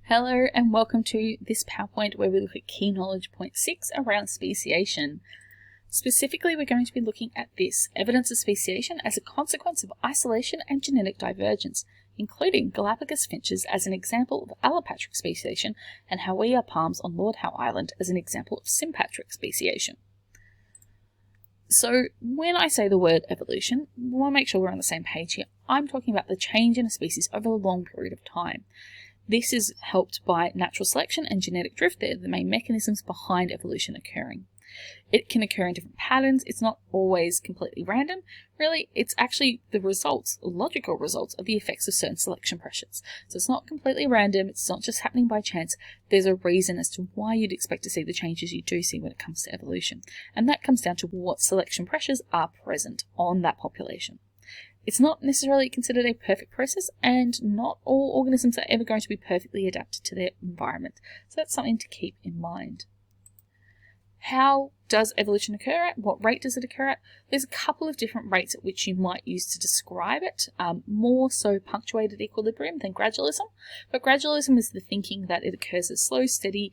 Hello and welcome to this PowerPoint where we look at key knowledge point 6 around speciation. Specifically, we're going to be looking at this, evidence of speciation as a consequence of isolation and genetic divergence, including Galapagos finches as an example of allopatric speciation and 𝗟𝗂𝗄𝗎 on Lord Howe Island as an example of sympatric speciation. So when I say the word evolution, we want to make sure we're on the same page here. I'm talking about the change in a species over a long period of time. This is helped by natural selection and genetic drift. They're the main mechanisms behind evolution occurring. It can occur in different patterns. It's not always completely random. Really, it's actually the results, logical results of the effects of certain selection pressures. So it's not completely random. It's not just happening by chance. There's a reason as to why you'd expect to see the changes you do see when it comes to evolution. And that comes down to what selection pressures are present on that population. It's not necessarily considered a perfect process, and not all organisms are ever going to be perfectly adapted to their environment. So that's something to keep in mind. How does evolution occur at? What rate does it occur at? There's a couple of different rates at which you might use to describe it, more so punctuated equilibrium than gradualism. But gradualism is the thinking that it occurs as slow, steady,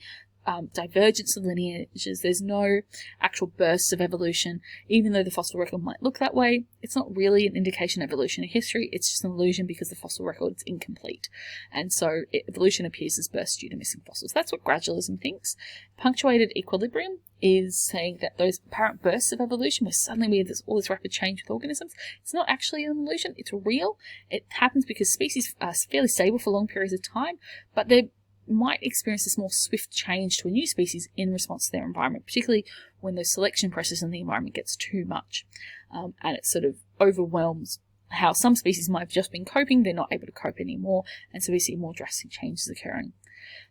divergence of lineages. There's no actual bursts of evolution. Even though the fossil record might look that way, it's not really an indication of evolutionary history. It's just an illusion because the fossil record is incomplete. And so evolution appears as bursts due to missing fossils. That's what gradualism thinks. Punctuated equilibrium is saying that those apparent bursts of evolution where suddenly we have all this rapid change with organisms, it's not actually an illusion. It's real. It happens because species are fairly stable for long periods of time, but they're might experience this more swift change to a new species in response to their environment, particularly when those selection pressures in the environment gets too much. And it sort of overwhelms how some species might have just been coping, they're not able to cope anymore, and so we see more drastic changes occurring.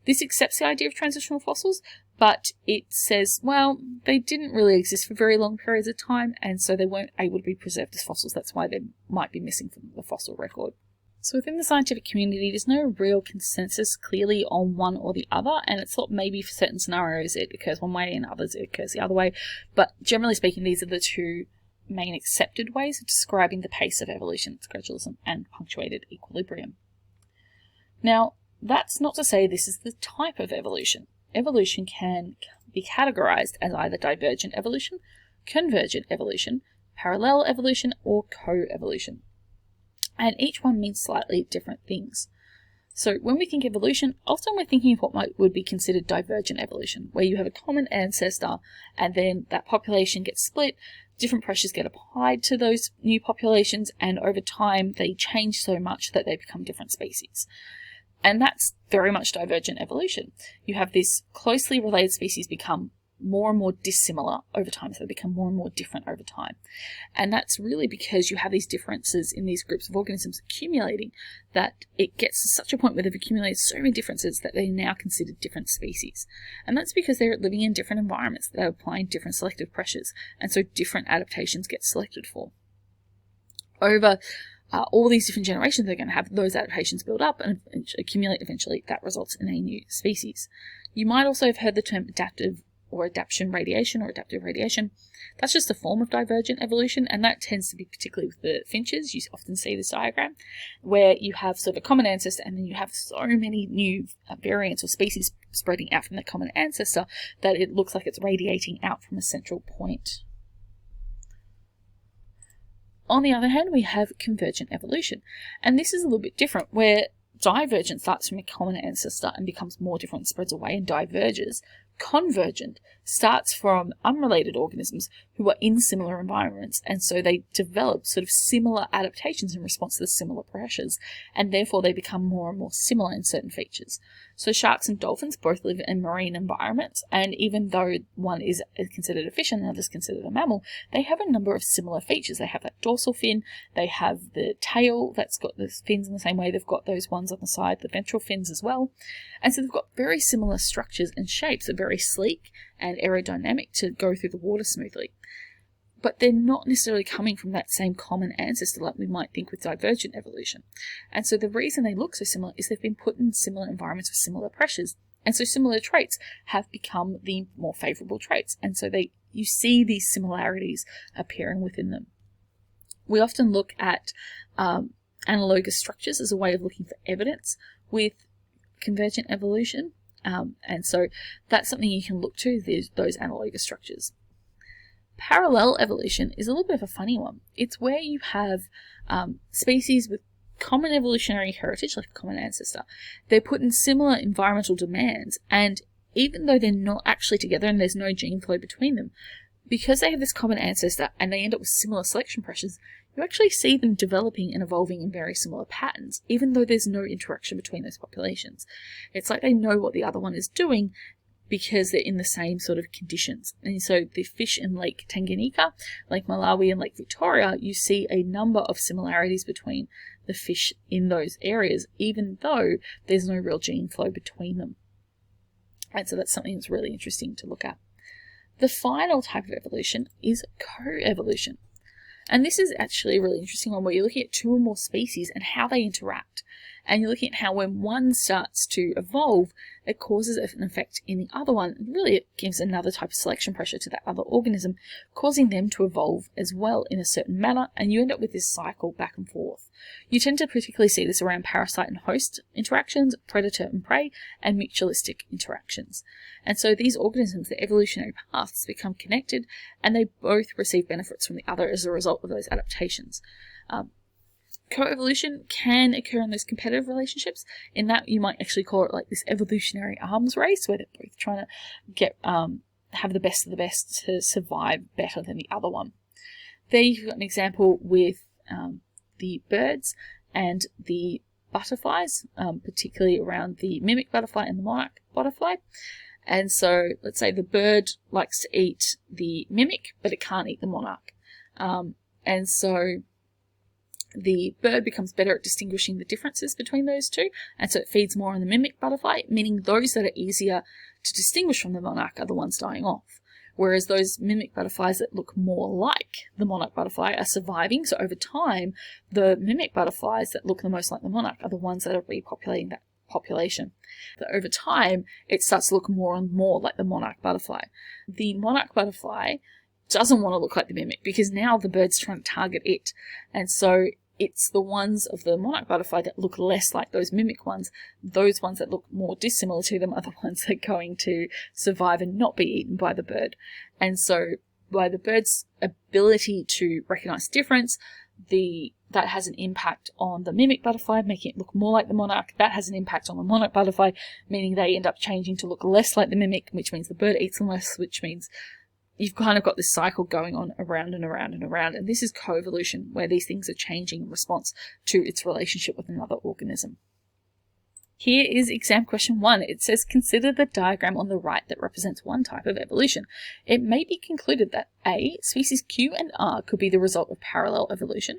This accepts the idea of transitional fossils, but it says, well, they didn't really exist for very long periods of time, and so they weren't able to be preserved as fossils. That's why they might be missing from the fossil record. So within the scientific community, there's no real consensus clearly on one or the other, and it's thought maybe for certain scenarios it occurs one way and others it occurs the other way, but generally speaking, these are the two main accepted ways of describing the pace of evolution. It's gradualism and punctuated equilibrium. Now, that's not to say this is the type of evolution. Evolution can be categorized as either divergent evolution, convergent evolution, parallel evolution, or co-evolution. And each one means slightly different things. So when we think evolution, often we're thinking of what would be considered divergent evolution, where you have a common ancestor and then that population gets split, different pressures get applied to those new populations, and over time they change so much that they become different species. And that's very much divergent evolution. You have this closely related species become more and more dissimilar over time, so they become more and more different over time. And that's really because you have these differences in these groups of organisms accumulating that it gets to such a point where they've accumulated so many differences that they're now considered different species. And that's because they're living in different environments, they're applying different selective pressures, and so different adaptations get selected for. Over all these different generations, they're going to have those adaptations build up and accumulate eventually. That results in a new species. You might also have heard the term adaptive or adaptation radiation or adaptive radiation. That's just a form of divergent evolution, and that tends to be particularly with the finches. You often see this diagram where you have sort of a common ancestor and then you have so many new variants or species spreading out from that common ancestor that it looks like it's radiating out from a central point. On the other hand, we have convergent evolution, and this is a little bit different, where divergent starts from a common ancestor and becomes more different, spreads away and diverges. Convergent starts from unrelated organisms who are in similar environments, and so they develop sort of similar adaptations in response to the similar pressures, and therefore they become more and more similar in certain features. So sharks and dolphins both live in marine environments, and even though one is considered a fish and the other is considered a mammal, they have a number of similar features. They have that dorsal fin, they have the tail that's got the fins in the same way, they've got those ones on the side, the ventral fins as well, and so they've got very similar structures and shapes. They're very sleek and aerodynamic to go through the water smoothly. But they're not necessarily coming from that same common ancestor like we might think with divergent evolution. And so the reason they look so similar is they've been put in similar environments with similar pressures. And so similar traits have become the more favourable traits. And so you see these similarities appearing within them. We often look at analogous structures as a way of looking for evidence with convergent evolution. And so that's something you can look to, those analogous structures. Parallel evolution is a little bit of a funny one. It's where you have species with common evolutionary heritage, like a common ancestor. They're put in similar environmental demands, and even though they're not actually together and there's no gene flow between them, because they have this common ancestor and they end up with similar selection pressures, you actually see them developing and evolving in very similar patterns, even though there's no interaction between those populations. It's like they know what the other one is doing because they're in the same sort of conditions. And so the fish in Lake Tanganyika, Lake Malawi, and Lake Victoria, you see a number of similarities between the fish in those areas, even though there's no real gene flow between them. And so that's something that's really interesting to look at. The final type of evolution is coevolution. And this is actually a really interesting one where you're looking at two or more species and how they interact. And you're looking at how when one starts to evolve, it causes an effect in the other one. And really, it gives another type of selection pressure to that other organism, causing them to evolve as well in a certain manner. And you end up with this cycle back and forth. You tend to particularly see this around parasite and host interactions, predator and prey, and mutualistic interactions. And so these organisms, their evolutionary paths become connected, and they both receive benefits from the other as a result of those adaptations. Coevolution can occur in those competitive relationships, in that you might actually call it like this evolutionary arms race, where they're both trying to get have the best of the best to survive better than the other one. There you've got an example with the birds and the butterflies, particularly around the mimic butterfly and the monarch butterfly. And so let's say the bird likes to eat the mimic, but it can't eat the monarch. And so the bird becomes better at distinguishing the differences between those two, and so it feeds more on the mimic butterfly, meaning those that are easier to distinguish from the monarch are the ones dying off. Whereas those mimic butterflies that look more like the monarch butterfly are surviving, so over time, the mimic butterflies that look the most like the monarch are the ones that are repopulating that population. But over time, it starts to look more and more like the monarch butterfly. The monarch butterfly doesn't want to look like the mimic because now the bird's trying to target it. And so it's the ones of the monarch butterfly that look less like those mimic ones. Those ones that look more dissimilar to them are the ones that are going to survive and not be eaten by the bird. And so by the bird's ability to recognize difference, that has an impact on the mimic butterfly, making it look more like the monarch. That has an impact on the monarch butterfly, meaning they end up changing to look less like the mimic, which means the bird eats them less, which means you've kind of got this cycle going on around and around and around. And this is coevolution, where these things are changing in response to its relationship with another organism. Here is exam question 1. It says, consider the diagram on the right that represents one type of evolution. It may be concluded that A, species Q and R could be the result of parallel evolution.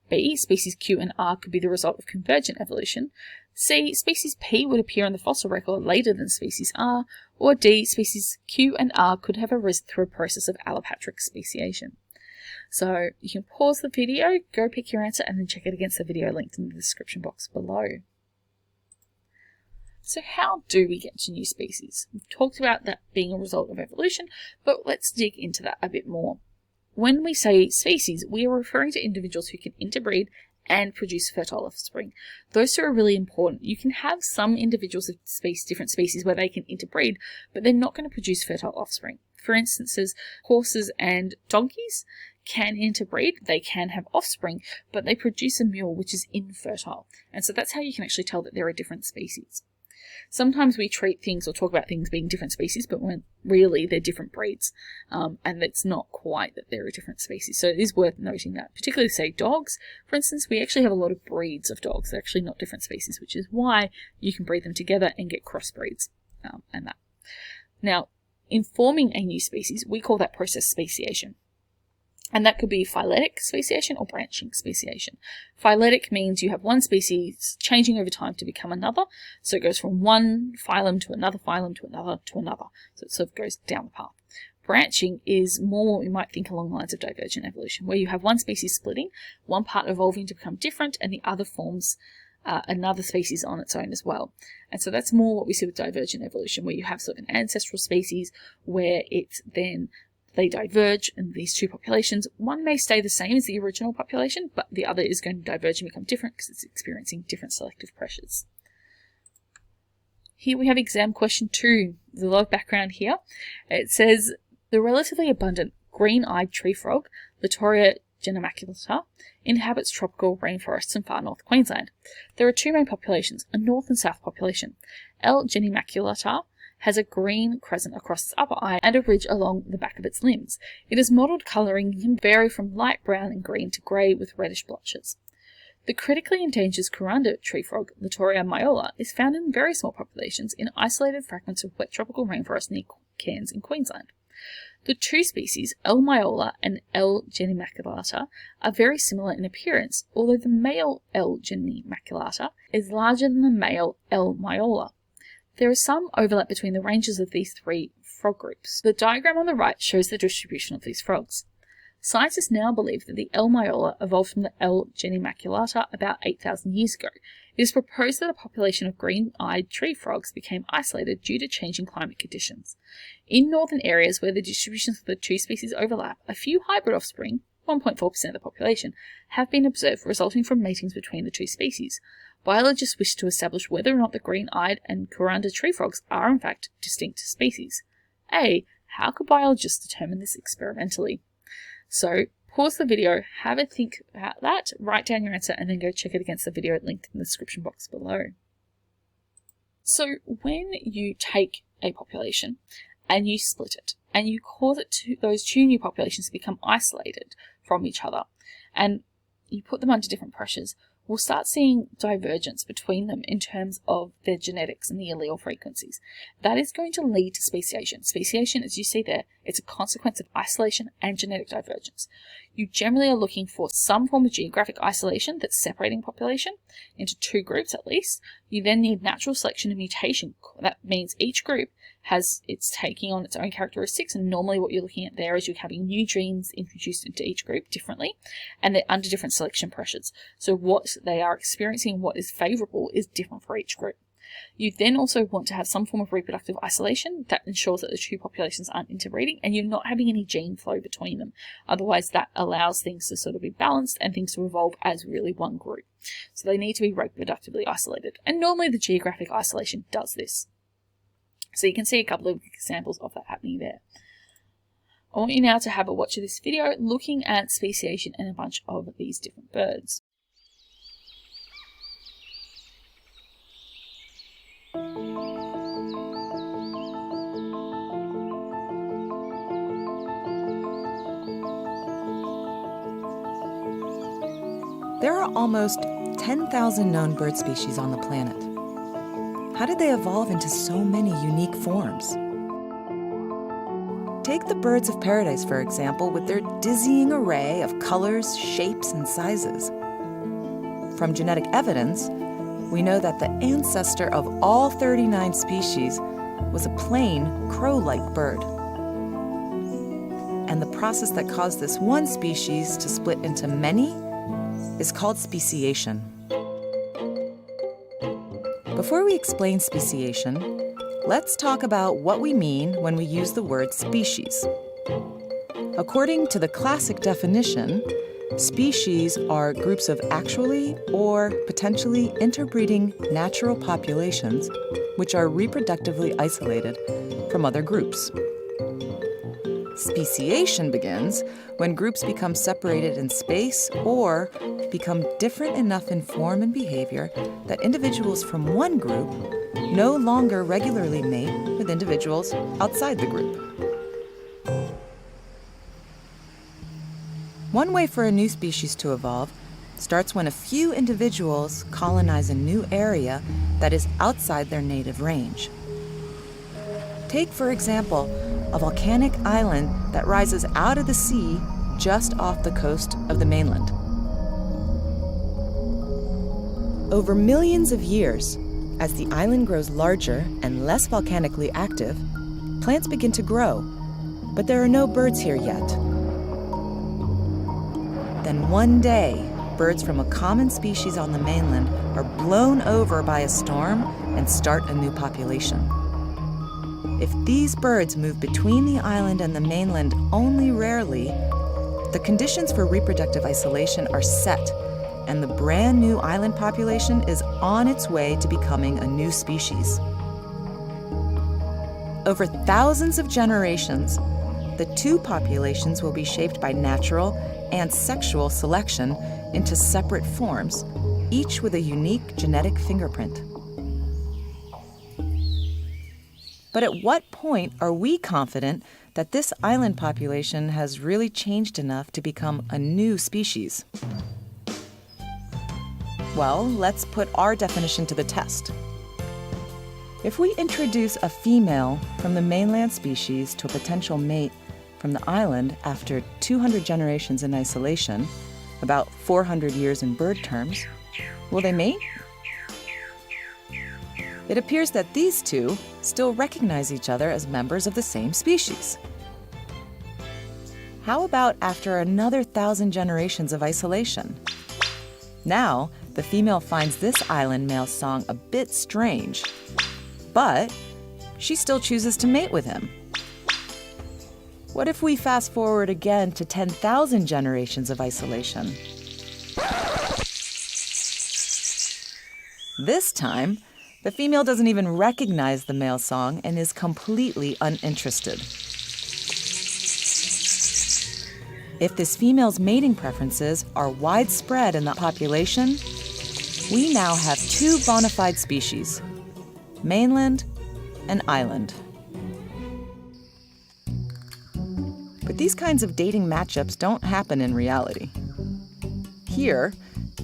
B, species Q and R could be the result of convergent evolution. C, species P would appear on the fossil record later than species R. Or D, species Q and R could have arisen through a process of allopatric speciation. So you can pause the video, go pick your answer, and then check it against the video linked in the description box below. So how do we get to new species? We've talked about that being a result of evolution, but let's dig into that a bit more. When we say species, we are referring to individuals who can interbreed and produce fertile offspring. Those two are really important. You can have some individuals of different species where they can interbreed, but they're not going to produce fertile offspring. For instance, horses and donkeys can interbreed, they can have offspring, but they produce a mule which is infertile. And so that's how you can actually tell that they're a different species. Sometimes we treat things or talk about things being different species, but when really they're different breeds, and it's not quite that they're a different species. So it is worth noting that, particularly say dogs, for instance, we actually have a lot of breeds of dogs. They're actually not different species, which is why you can breed them together and get crossbreeds and that. Now, in forming a new species, we call that process speciation. And that could be phyletic speciation or branching speciation. Phyletic means you have one species changing over time to become another. So it goes from one phylum to another phylum to another to another. So it sort of goes down the path. Branching is more what we might think along the lines of divergent evolution, where you have one species splitting, one part evolving to become different, and the other forms another species on its own as well. And so that's more what we see with divergent evolution, where you have sort of an ancestral species where they diverge in these two populations. One may stay the same as the original population, but the other is going to diverge and become different because it's experiencing different selective pressures. Here we have exam question 2. There's a lot of background here. It says, the relatively abundant green-eyed tree frog, 𝕃𝕚𝕟𝕚𝕟𝕜𝕤, inhabits tropical rainforests in far north Queensland. There are two main populations, a north and south population. 𝕃𝕚𝕟𝕚𝕟𝕜𝕤 has a green crescent across its upper eye and a ridge along the back of its limbs. It is mottled colouring can vary from light brown and green to grey with reddish blotches. The critically endangered Kuranda tree frog, 𝕃𝕚𝕟𝕚𝕟𝕜𝕤, is found in very small populations in isolated fragments of wet tropical rainforest near Cairns in Queensland. The two species, 𝕃𝕚𝕟𝕚 and 𝕃𝕚𝕟𝕚𝕟𝕜𝕝, are very similar in appearance, although the male 𝕃𝕚𝕟𝕚𝕝 is larger than the male 𝕃𝕚𝕟𝕚. There is some overlap between the ranges of these three frog groups. The diagram on the right shows the distribution of these frogs. Scientists now believe that the 𝕃𝕚𝕟𝕚 evolved from the 𝕃𝕚𝕟𝕝 about 8,000 years ago. It is proposed that a population of green-eyed tree frogs became isolated due to changing climate conditions. In northern areas where the distributions of the two species overlap, a few hybrid offspring, 1.4% of the population, have been observed resulting from matings between the two species. Biologists wish to establish whether or not the green-eyed and Kuranda tree frogs are in fact distinct species. How could biologists determine this experimentally? So, pause the video, have a think about that, write down your answer, and then go check it against the video linked in the description box below. So, when you take a population and you split it, and you cause those two new populations to become isolated from each other, and you put them under different pressures, we'll start seeing divergence between them in terms of their genetics and the allele frequencies. That is going to lead to speciation. Speciation, as you see there, it's a consequence of isolation and genetic divergence. You generally are looking for some form of geographic isolation that's separating population into two groups at least. You then need natural selection and mutation. That means each group it's taking on its own characteristics, and normally what you're looking at there is you're having new genes introduced into each group differently, and they're under different selection pressures. So what they are experiencing, what is favourable, is different for each group. You then also want to have some form of reproductive isolation that ensures that the two populations aren't interbreeding and you're not having any gene flow between them. Otherwise, that allows things to sort of be balanced and things to evolve as really one group. So they need to be reproductively isolated. And normally the geographic isolation does this. So you can see a couple of examples of that happening there. I want you now to have a watch of this video looking at speciation and a bunch of these different birds. There are almost 10,000 known bird species on the planet. How did they evolve into so many unique forms? Take the birds of paradise, for example, with their dizzying array of colors, shapes, and sizes. From genetic evidence, we know that the ancestor of all 39 species was a plain, crow-like bird. And the process that caused this one species to split into many is called speciation. Before we explain speciation, let's talk about what we mean when we use the word species. According to the classic definition, species are groups of actually or potentially interbreeding natural populations which are reproductively isolated from other groups. Speciation begins when groups become separated in space or become different enough in form and behavior that individuals from one group no longer regularly mate with individuals outside the group. One way for a new species to evolve starts when a few individuals colonize a new area that is outside their native range. Take, for example, a volcanic island that rises out of the sea just off the coast of the mainland. Over millions of years, as the island grows larger and less volcanically active, plants begin to grow, but there are no birds here yet. Then one day, birds from a common species on the mainland are blown over by a storm and start a new population. If these birds move between the island and the mainland only rarely, the conditions for reproductive isolation are set, and the brand new island population is on its way to becoming a new species. Over thousands of generations, the two populations will be shaped by natural and sexual selection into separate forms, each with a unique genetic fingerprint. But at what point are we confident that this island population has really changed enough to become a new species? Well, let's put our definition to the test. If we introduce a female from the mainland species to a potential mate from the island after 200 generations in isolation, about 400 years in bird terms, will they mate? It appears that these two still recognize each other as members of the same species. How about after another 1,000 generations of isolation? Now, the female finds this island male's song a bit strange, but she still chooses to mate with him. What if we fast forward again to 10,000 generations of isolation? This time, the female doesn't even recognize the male song and is completely uninterested. If this female's mating preferences are widespread in the population, we now have two bona fide species, mainland and island. But these kinds of dating matchups don't happen in reality. Here,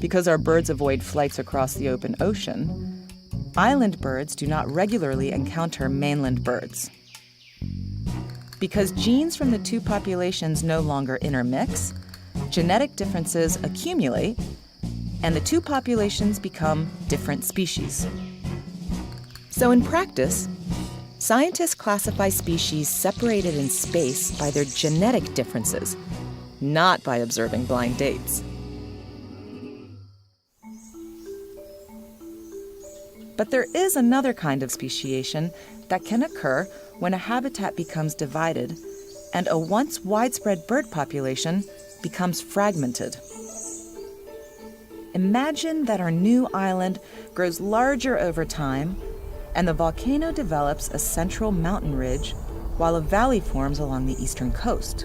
because our birds avoid flights across the open ocean, island birds do not regularly encounter mainland birds. Because genes from the two populations no longer intermix, genetic differences accumulate, and the two populations become different species. So in practice, scientists classify species separated in space by their genetic differences, not by observing blind dates. But there is another kind of speciation that can occur when a habitat becomes divided and a once widespread bird population becomes fragmented. Imagine that our new island grows larger over time and the volcano develops a central mountain ridge while a valley forms along the eastern coast.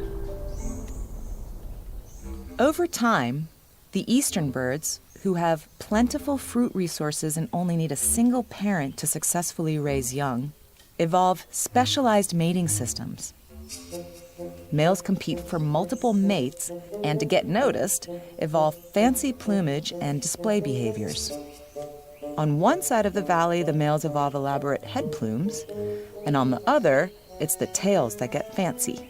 Over time, the eastern birds, who have plentiful fruit resources and only need a single parent to successfully raise young, evolve specialized mating systems. Males compete for multiple mates and, to get noticed, evolve fancy plumage and display behaviors. On one side of the valley, the males evolve elaborate head plumes, and on the other, it's the tails that get fancy.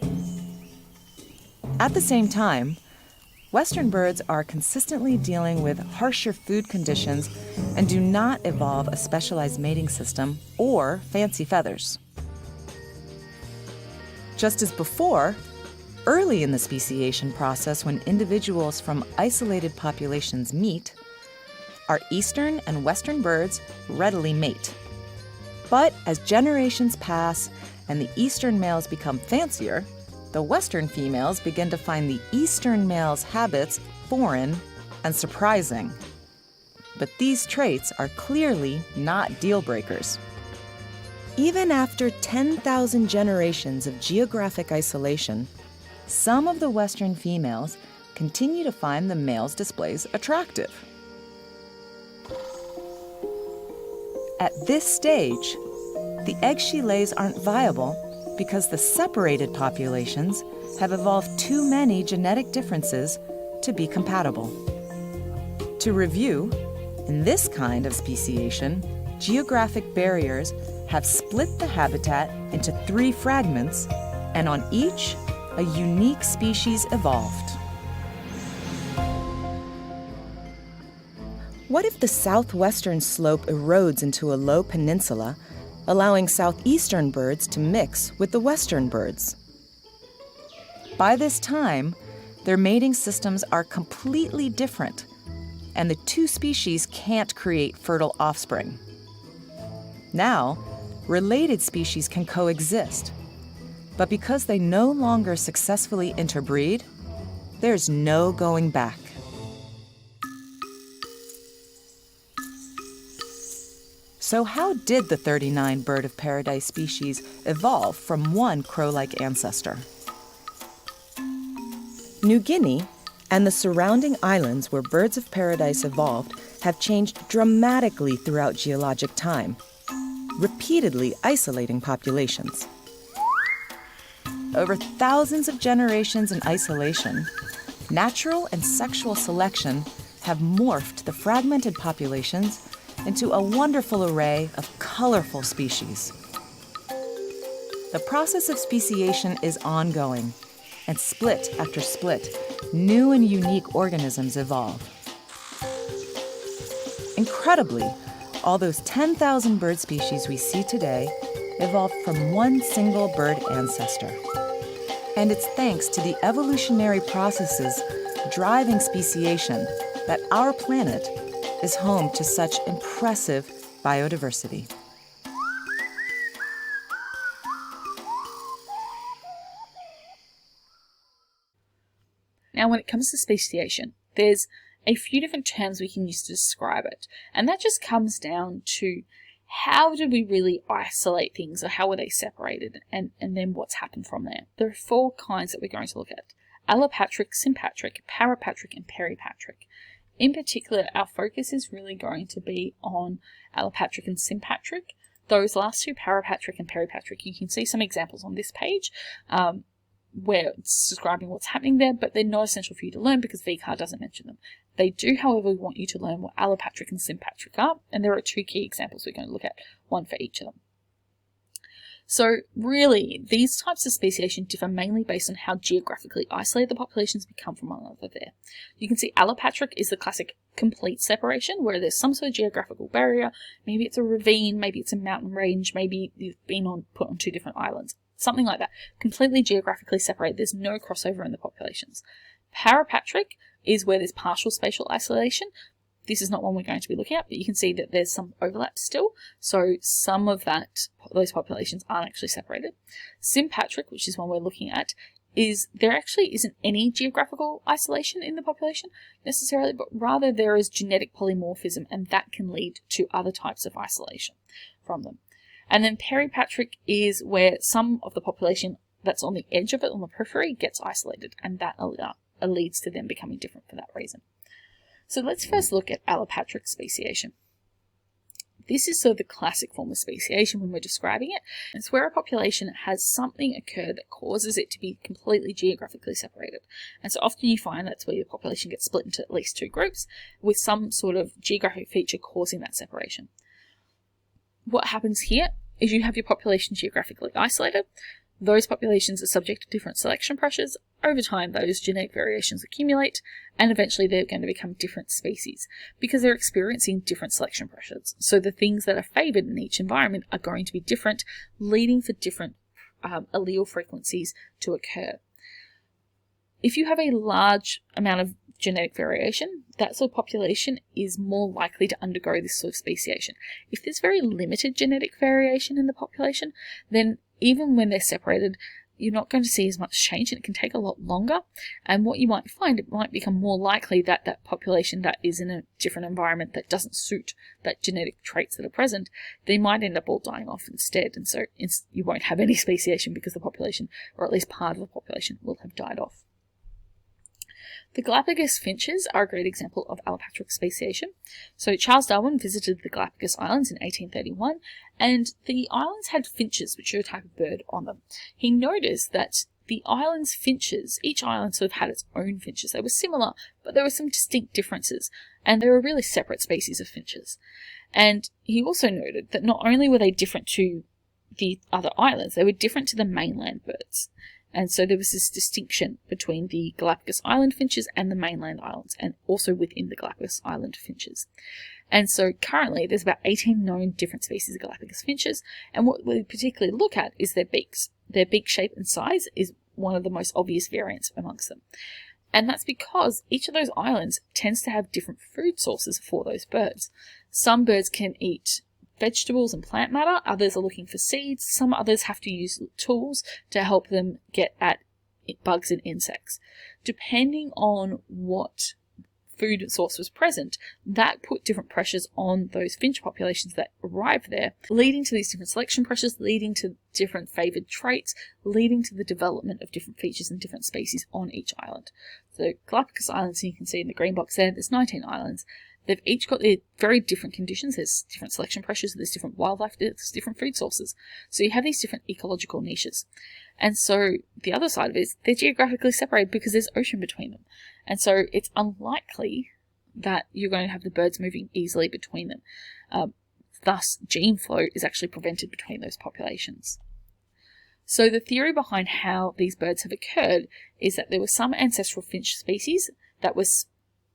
At the same time, Western birds are consistently dealing with harsher food conditions and do not evolve a specialized mating system or fancy feathers. Just as before, early in the speciation process when individuals from isolated populations meet, our eastern and western birds readily mate. But as generations pass and the eastern males become fancier, the western females begin to find the eastern male's habits foreign and surprising. But these traits are clearly not deal breakers. Even after 10,000 generations of geographic isolation, some of the western females continue to find the male's displays attractive. At this stage, the eggs she lays aren't viable because the separated populations have evolved too many genetic differences to be compatible. To review, in this kind of speciation, geographic barriers have split the habitat into 3 fragments, and on each, a unique species evolved. What if the southwestern slope erodes into a low peninsula, allowing southeastern birds to mix with the western birds? By this time, their mating systems are completely different, and the two species can't create fertile offspring. Now, related species can coexist, but because they no longer successfully interbreed, there's no going back. So how did the 39 bird of paradise species evolve from one crow-like ancestor? New Guinea and the surrounding islands where birds of paradise evolved have changed dramatically throughout geologic time, repeatedly isolating populations. Over thousands of generations in isolation, natural and sexual selection have morphed the fragmented populations into a wonderful array of colorful species. The process of speciation is ongoing, and split after split, new and unique organisms evolve. Incredibly, all those 10,000 bird species we see today evolved from one single bird ancestor. And it's thanks to the evolutionary processes driving speciation that our planet is home to such impressive biodiversity. Now, when it comes to speciation, there's a few different terms we can use to describe it, and that just comes down to how did we really isolate things, or how were they separated, and then what's happened from there. There are 4 kinds that we're going to look at: allopatric, sympatric, parapatric, and peripatric. In particular, our focus is really going to be on allopatric and sympatric. Those last 2, parapatric and peripatric, you can see some examples on this page where it's describing what's happening there, but they're not essential for you to learn because VCAR doesn't mention them. They do, however, want you to learn what allopatric and sympatric are, and there are 2 key examples we're going to look at, one for each of them. So really, these types of speciation differ mainly based on how geographically isolated the populations become from one another there. You can see allopatric is the classic complete separation, where there's some sort of geographical barrier. Maybe it's a ravine, maybe it's a mountain range, maybe you've been put on 2 different islands. Something like that. Completely geographically separated. There's no crossover in the populations. Parapatric is where there's partial spatial isolation. This is not one we're going to be looking at, but you can see that there's some overlap still. So some of those populations aren't actually separated. Sympatric, which is one we're looking at, is there actually isn't any geographical isolation in the population necessarily, but rather there is genetic polymorphism, and that can lead to other types of isolation from them. And then peripatric is where some of the population that's on the edge of it, on the periphery, gets isolated, and that leads to them becoming different for that reason. So let's first look at allopatric speciation. This is sort of the classic form of speciation when we're describing it. It's where a population has something occur that causes it to be completely geographically separated. And so often you find that's where the population gets split into at least 2 groups, with some sort of geographic feature causing that separation. What happens here is you have your population geographically isolated. Those populations are subject to different selection pressures. Over time, those genetic variations accumulate, and eventually they're going to become different species because they're experiencing different selection pressures. So the things that are favoured in each environment are going to be different, leading for different allele frequencies to occur. If you have a large amount of genetic variation, that sort of population is more likely to undergo this sort of speciation. If there's very limited genetic variation in the population, then even when they're separated, you're not going to see as much change, and it can take a lot longer. And what you might find, it might become more likely that that population that is in a different environment that doesn't suit that genetic traits that are present, they might end up all dying off instead. And so you won't have any speciation because the population, or at least part of the population, will have died off. The Galapagos finches are a great example of allopatric speciation. So Charles Darwin visited the Galapagos Islands in 1831, and the islands had finches, which are a type of bird, on them. He noticed that the island's finches, each island sort of had its own finches. They were similar, but there were some distinct differences, and they were really separate species of finches. And he also noted that not only were they different to the other islands, they were different to the mainland birds. And so there was this distinction between the Galapagos Island finches and the mainland islands, and also within the Galapagos Island finches. And so currently there's about 18 known different species of Galapagos finches, and what we particularly look at is their beaks. Their beak shape and size is one of the most obvious variants amongst them. And that's because each of those islands tends to have different food sources for those birds. Some birds can eat vegetables and plant matter, others are looking for seeds, some others have to use tools to help them get at bugs and insects. Depending on what food source was present, that put different pressures on those finch populations that arrived there, leading to these different selection pressures, leading to different favoured traits, leading to the development of different features and different species on each island. So Galapagos Islands, you can see in the green box there, there's 19 islands. They've each got their very different conditions. There's different selection pressures, there's different wildlife, there's different food sources. So you have these different ecological niches. And so the other side of it is they're geographically separated because there's ocean between them. And so it's unlikely that you're going to have the birds moving easily between them. Thus, gene flow is actually prevented between those populations. So the theory behind how these birds have occurred is that there was some ancestral finch species that was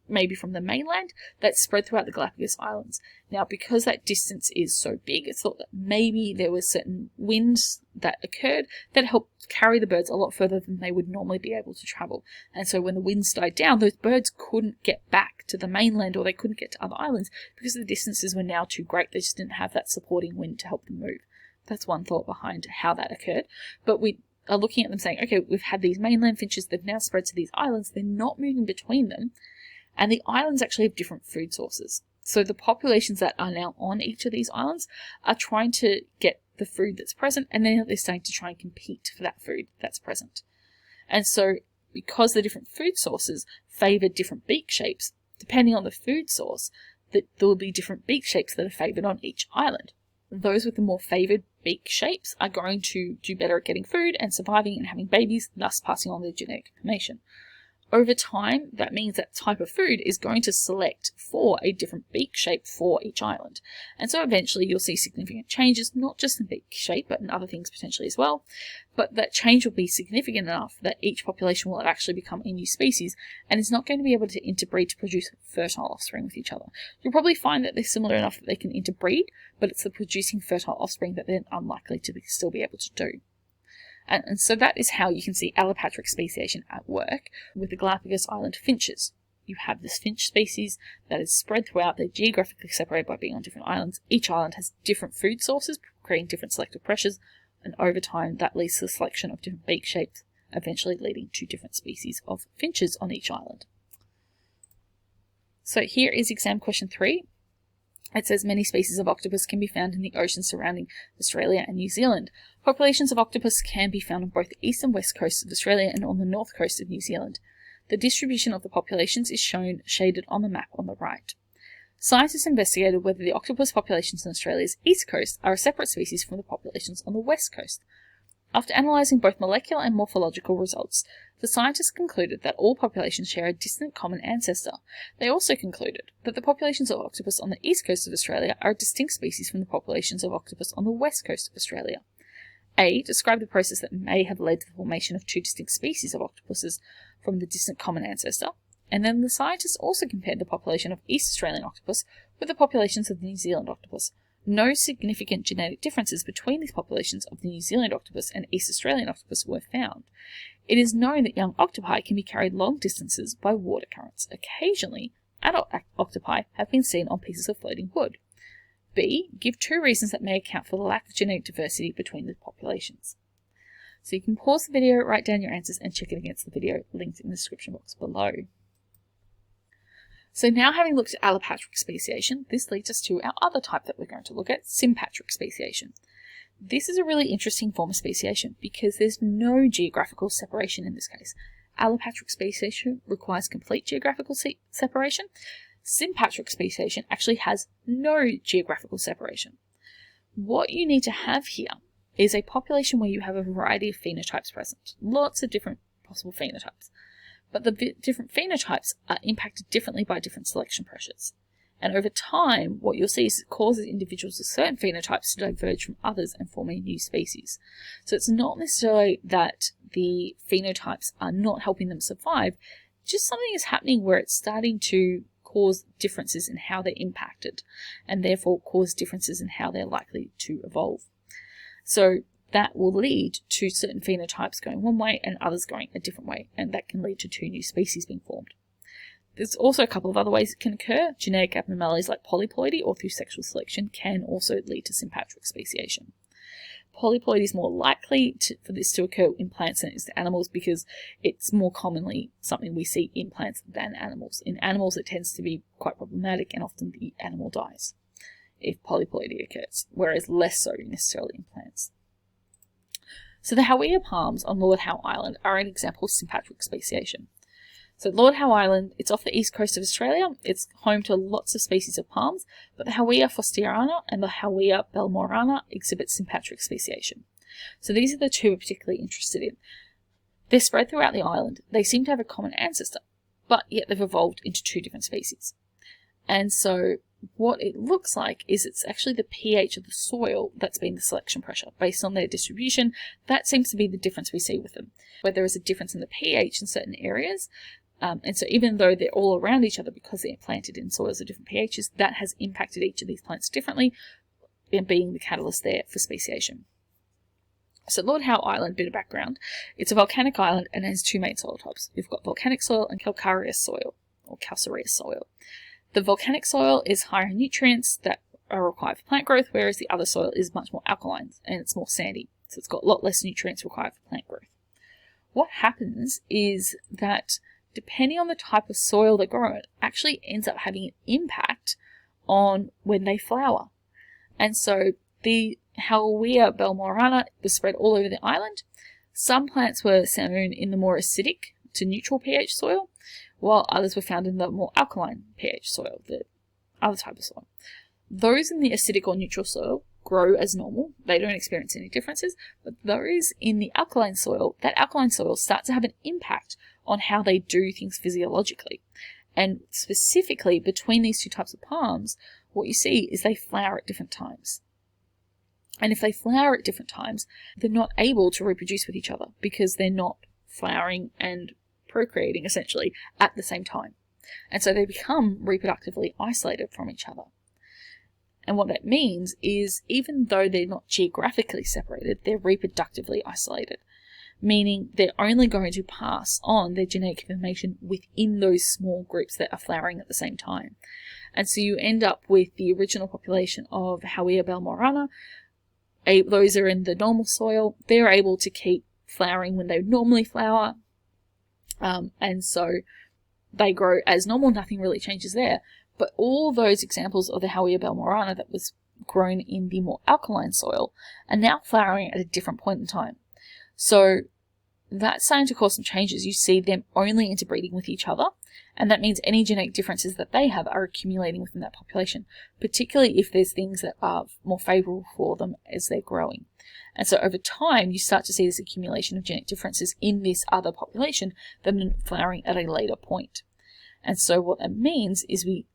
maybe from the mainland that spread throughout the Galapagos Islands. Now, because that distance is so big, it's thought that maybe there was certain winds that occurred that helped carry the birds a lot further than they would normally be able to travel. And so when the winds died down, those birds couldn't get back to the mainland, or they couldn't get to other islands because the distances were now too great. They just didn't have that supporting wind to help them move. That's one thought behind how that occurred. But we are looking at them saying, okay, we've had these mainland finches, they've now spread to these islands, they're not moving between them. And the islands actually have different food sources. So the populations that are now on each of these islands are trying to get the food that's present, and then they're starting to try and compete for that food that's present. And so because the different food sources favour different beak shapes, depending on the food source, there will be different beak shapes that are favoured on each island. Those with the more favoured beak shapes are going to do better at getting food and surviving and having babies, thus passing on their genetic information. Over time, that means that type of food is going to select for a different beak shape for each island. And so eventually you'll see significant changes, not just in beak shape, but in other things potentially as well. But that change will be significant enough that each population will actually become a new species and is not going to be able to interbreed to produce fertile offspring with each other. You'll probably find that they're similar enough that they can interbreed, but it's the producing fertile offspring that they're unlikely to still be able to do. And so that is how you can see allopatric speciation at work with the Galapagos Island finches. You have this finch species that is spread throughout. They're geographically separated by being on different islands. Each island has different food sources, creating different selective pressures, and over time that leads to the selection of different beak shapes, eventually leading to different species of finches on each island. So here is exam question 3. It says many species of octopus can be found in the oceans surrounding Australia and New Zealand. Populations of octopus can be found on both the east and west coasts of Australia and on the north coast of New Zealand. The distribution of the populations is shown shaded on the map on the right. Scientists investigated whether the octopus populations on Australia's east coast are a separate species from the populations on the west coast. After analysing both molecular and morphological results, the scientists concluded that all populations share a distant common ancestor. They also concluded that the populations of octopus on the east coast of Australia are a distinct species from the populations of octopus on the west coast of Australia. A. Describe the process that may have led to the formation of two distinct species of octopuses from the distant common ancestor. And then the scientists also compared the population of East Australian octopus with the populations of the New Zealand octopus. No significant genetic differences between these populations of the New Zealand octopus and East Australian octopus were found. It is known that young octopi can be carried long distances by water currents. Occasionally, adult octopi have been seen on pieces of floating wood. B. Give 2 reasons that may account for the lack of genetic diversity between the populations. So you can pause the video, write down your answers, and check it against the video linked in the description box below. So now, having looked at allopatric speciation, this leads us to our other type that we're going to look at, sympatric speciation. This is a really interesting form of speciation because there's no geographical separation in this case. Allopatric speciation requires complete geographical separation. Sympatric speciation actually has no geographical separation. What you need to have here is a population where you have a variety of phenotypes present, lots of different possible phenotypes. But the different phenotypes are impacted differently by different selection pressures. And over time, what you'll see is it causes individuals with certain phenotypes to diverge from others and form a new species. So it's not necessarily that the phenotypes are not helping them survive, just something is happening where it's starting to cause differences in how they're impacted, and therefore cause differences in how they're likely to evolve. So that will lead to certain phenotypes going one way and others going a different way, and that can lead to 2 new species being formed. There's also a couple of other ways it can occur. Genetic abnormalities like polyploidy or through sexual selection can also lead to sympatric speciation. polyploidy is more likely for this to occur in plants than it is to animals, because it's more commonly something we see in plants than animals. In animals, it tends to be quite problematic, and often the animal dies if polyploidy occurs, whereas less so necessarily in plants. So the Hawea palms on Lord Howe Island are an example of sympatric speciation. So Lord Howe Island, it's off the east coast of Australia. It's home to lots of species of palms, but the Hawea forstierana and the Hawea 𝕃𝕚𝕟𝕤𝕤 exhibit sympatric speciation. So these are the two we're particularly interested in. They're spread throughout the island. They seem to have a common ancestor, but yet they've evolved into two different species. And so what it looks like is it's actually the pH of the soil that's been the selection pressure. Based on their distribution, that seems to be the difference we see with them, where there is a difference in the pH in certain areas. And so even though they're all around each other because they're planted in soils of different pHs, that has impacted each of these plants differently, and being the catalyst there for speciation. So Lord Howe Island, bit of background, it's a volcanic island and has two main soil types. You've got volcanic soil and calcareous soil, or calcareous soil. The volcanic soil is higher in nutrients that are required for plant growth, whereas the other soil is much more alkaline and it's more sandy. So it's got a lot less nutrients required for plant growth. What happens is that depending on the type of soil they grow in, it actually ends up having an impact on when they flower. And so the Hawea 𝕃𝕚𝕟𝕤𝕤 was spread all over the island. Some plants were sown in the more acidic to neutral pH soil, while others were found in the more alkaline pH soil, the other type of soil. Those in the acidic or neutral soil grow as normal. They don't experience any differences, but those in the alkaline soil, that alkaline soil starts to have an impact on how they do things physiologically. And specifically between these two types of palms, what you see is they flower at different times. And if they flower at different times, they're not able to reproduce with each other because they're not flowering and procreating essentially at the same time. And so they become reproductively isolated from each other. And what that means is even though they're not geographically separated, they're reproductively isolated, meaning they're only going to pass on their genetic information within those small groups that are flowering at the same time. And so you end up with the original population of Hawea 𝕃𝕚𝕟𝕤𝕤. Those are in the normal soil. They're able to keep flowering when they normally flower. And so they grow as normal, nothing really changes there. But all those examples of the Hawea 𝕃𝕚𝕟𝕤𝕤 that was grown in the more alkaline soil are now flowering at a different point in time. So that's starting to cause some changes. You see them only interbreeding with each other, and that means any genetic differences that they have are accumulating within that population, particularly if there's things that are more favourable for them as they're growing. And so over time, you start to see this accumulation of genetic differences in this other population that are flowering at a later point. And so what that means is we,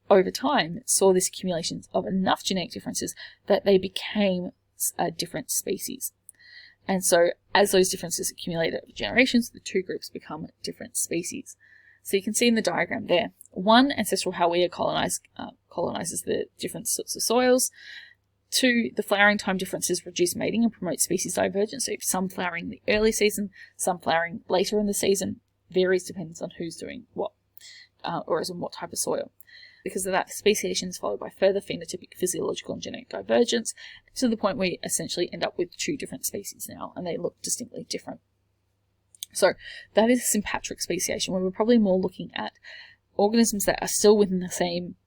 over time, saw this accumulation of enough genetic differences that they became a different species. And so as those differences accumulate over generations, the two groups become different species. So you can see in the diagram there, one, ancestral Hawea colonizes the different sorts of soils. Two, the flowering time differences reduce mating and promote species divergence. So some flowering in the early season, some flowering later in the season, varies depends on who's doing what, or is on what type of soil. Because of that, speciation is followed by further phenotypic, physiological, and genetic divergence to the point where you essentially end up with two different species now, and they look distinctly different. So that is sympatric speciation, where we're probably more looking at organisms that are still within the same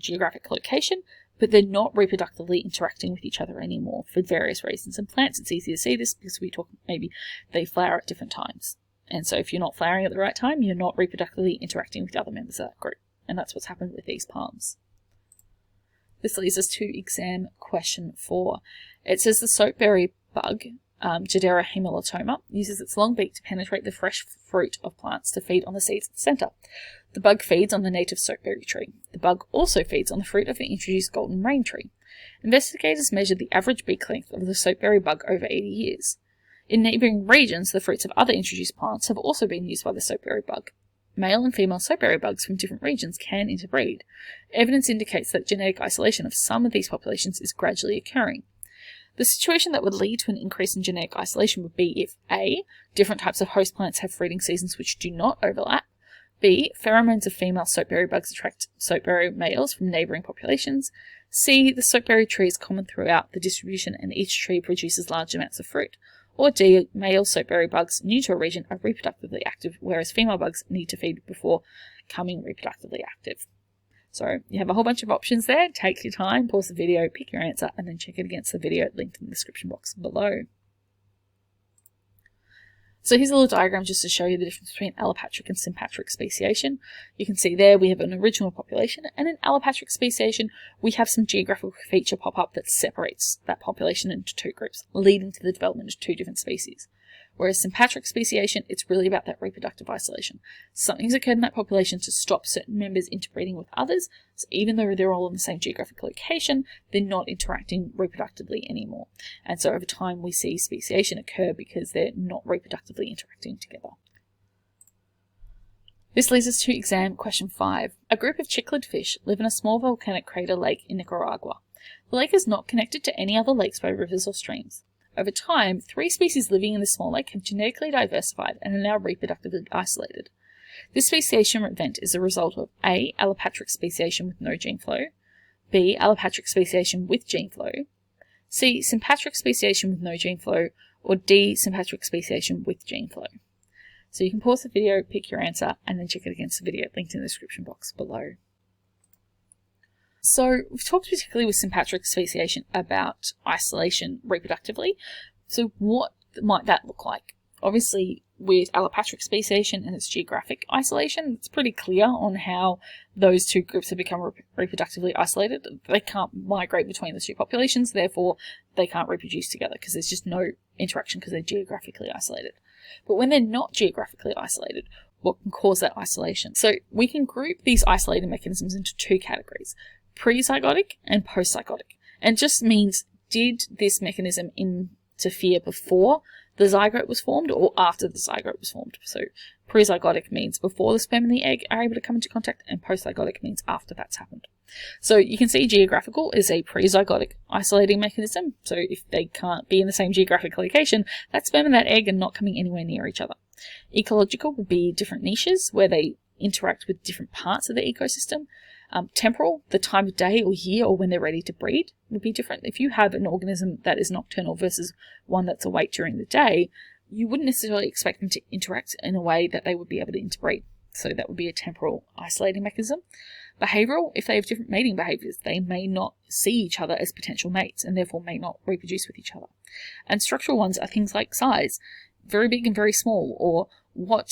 geographic location, but they're not reproductively interacting with each other anymore for various reasons. In plants, it's easy to see this because we talk maybe they flower at different times. And so if you're not flowering at the right time, you're not reproductively interacting with the other members of that group. And that's what's happened with these palms. This leads us to exam question 4. It says the soapberry bug, 𝗔𝕄𝕤𝕤𝕤𝕤, uses its long beak to penetrate the fresh fruit of plants to feed on the seeds at the centre. The bug feeds on the native soapberry tree. The bug also feeds on the fruit of the introduced golden rain tree. Investigators measured the average beak length of the soapberry bug over 80 years. In neighbouring regions, the fruits of other introduced plants have also been used by the soapberry bug. Male and female soapberry bugs from different regions can interbreed. Evidence indicates that genetic isolation of some of these populations is gradually occurring. The situation that would lead to an increase in genetic isolation would be if A, different types of host plants have fruiting seasons which do not overlap, B. Pheromones of female soapberry bugs attract soapberry males from neighbouring populations. C. The soapberry tree is common throughout the distribution and each tree produces large amounts of fruit. Or D. Male soapberry bugs new to a region are reproductively active, whereas female bugs need to feed before becoming reproductively active. So you have a whole bunch of options there. Take your time, pause the video, pick your answer, and then check it against the video linked in the description box below. So here's a little diagram just to show you the difference between allopatric and sympatric speciation. You can see there we have an original population, and in allopatric speciation we have some geographical feature pop up that separates that population into two groups, leading to the development of two different species. Whereas sympatric speciation, it's really about that reproductive isolation. Something's occurred in that population to stop certain members interbreeding with others, so even though they're all in the same geographic location, they're not interacting reproductively anymore. And so over time we see speciation occur because they're not reproductively interacting together. This leads us to exam question 5. A group of cichlid fish live in a small volcanic crater lake in Nicaragua. The lake is not connected to any other lakes by rivers or streams. Over time, 3 species living in this small lake have genetically diversified and are now reproductively isolated. This speciation event is a result of A. Allopatric speciation with no gene flow, B. Allopatric speciation with gene flow, C. Sympatric speciation with no gene flow, or D. Sympatric speciation with gene flow. So you can pause the video, pick your answer, and then check it against the video linked in the description box below. So we've talked particularly with sympatric speciation about isolation reproductively. So what might that look like? Obviously with allopatric speciation and its geographic isolation, it's pretty clear on how those two groups have become reproductively isolated. They can't migrate between the two populations, therefore they can't reproduce together because there's just no interaction because they're geographically isolated. But when they're not geographically isolated, what can cause that isolation? So we can group these isolating mechanisms into 2 categories. Prezygotic and postzygotic. And it just means, did this mechanism interfere before the zygote was formed or after the zygote was formed? So prezygotic means before the sperm and the egg are able to come into contact, and postzygotic means after that's happened. So you can see geographical is a prezygotic isolating mechanism. So if they can't be in the same geographic location, that sperm and that egg are not coming anywhere near each other. Ecological would be different niches where they interact with different parts of the ecosystem. Temporal, the time of day or year or when they're ready to breed would be different. If you have an organism that is nocturnal versus one that's awake during the day, you wouldn't necessarily expect them to interact in a way that they would be able to interbreed. So that would be a temporal isolating mechanism. Behavioural, if they have different mating behaviours, they may not see each other as potential mates and therefore may not reproduce with each other. And structural ones are things like size, very big and very small, or what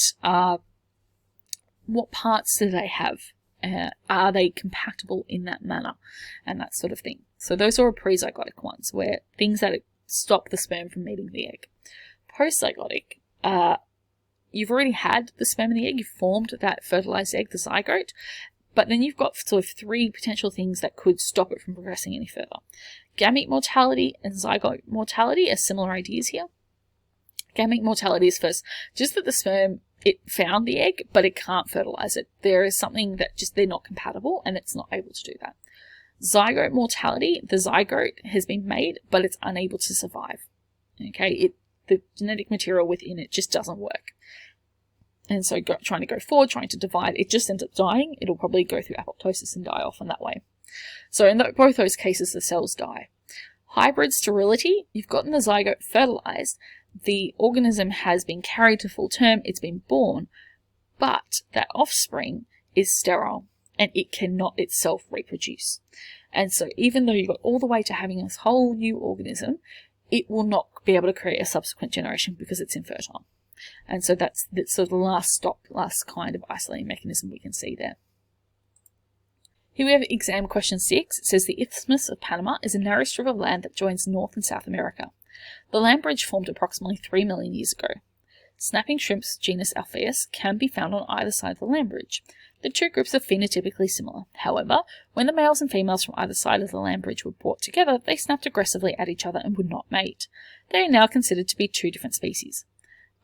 parts do they have? Are they compatible in that manner? And that sort of thing. So those are prezygotic ones, where things that stop the sperm from meeting the egg. Postzygotic, you've already had the sperm and the egg, you've formed that fertilized egg, the zygote, but then you've got sort of 3 potential things that could stop it from progressing any further. Gamete mortality and zygote mortality are similar ideas here. Gamete mortality is first just that the sperm, it found the egg, but it can't fertilize it. There is something that just they're not compatible and it's not able to do that. Zygote mortality, the zygote has been made, but it's unable to survive. Okay, the genetic material within it just doesn't work. And so trying to go forward, trying to divide, it just ends up dying. It'll probably go through apoptosis and die off in that way. So in both those cases, the cells die. Hybrid sterility, you've gotten the zygote fertilized, the organism has been carried to full term, it's been born, but that offspring is sterile and it cannot itself reproduce. And so even though you got all the way to having this whole new organism, it will not be able to create a subsequent generation because it's infertile. And so that's sort of the last kind of isolating mechanism we can see there. Here we have exam question 6. It says the Isthmus of Panama is a narrow strip of land that joins North and South America. The land bridge formed approximately 3 million years ago. Snapping shrimps genus 𝗟𝗡𝗄 can be found on either side of the land bridge. The two groups are phenotypically similar. However, when the males and females from either side of the land bridge were brought together, they snapped aggressively at each other and would not mate. They are now considered to be 2 different species.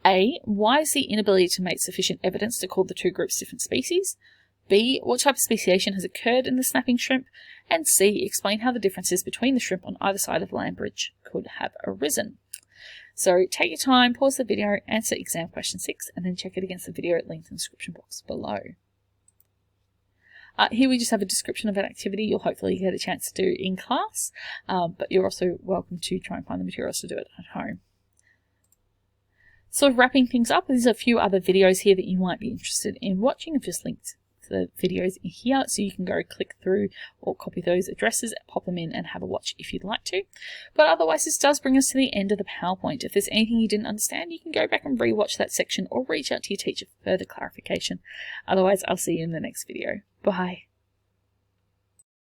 A. Why is the inability to mate sufficient evidence to call the 2 groups different species? B. What type of speciation has occurred in the snapping shrimp? And C. Explain how the differences between the shrimp on either side of the land bridge could have arisen. So take your time, pause the video, answer exam question 6, and then check it against the video linked in the description box below. Here we just have a description of an activity you'll hopefully get a chance to do in class, but you're also welcome to try and find the materials to do it at home. Sort of wrapping things up, there's a few other videos here that you might be interested in watching. I've just linked the videos here so you can go click through or copy those addresses, pop them in and have a watch if you'd like to. But otherwise, this does bring us to the end of the PowerPoint. If there's anything you didn't understand, you can go back and rewatch that section or reach out to your teacher for further clarification. Otherwise, I'll see you in the next video. Bye.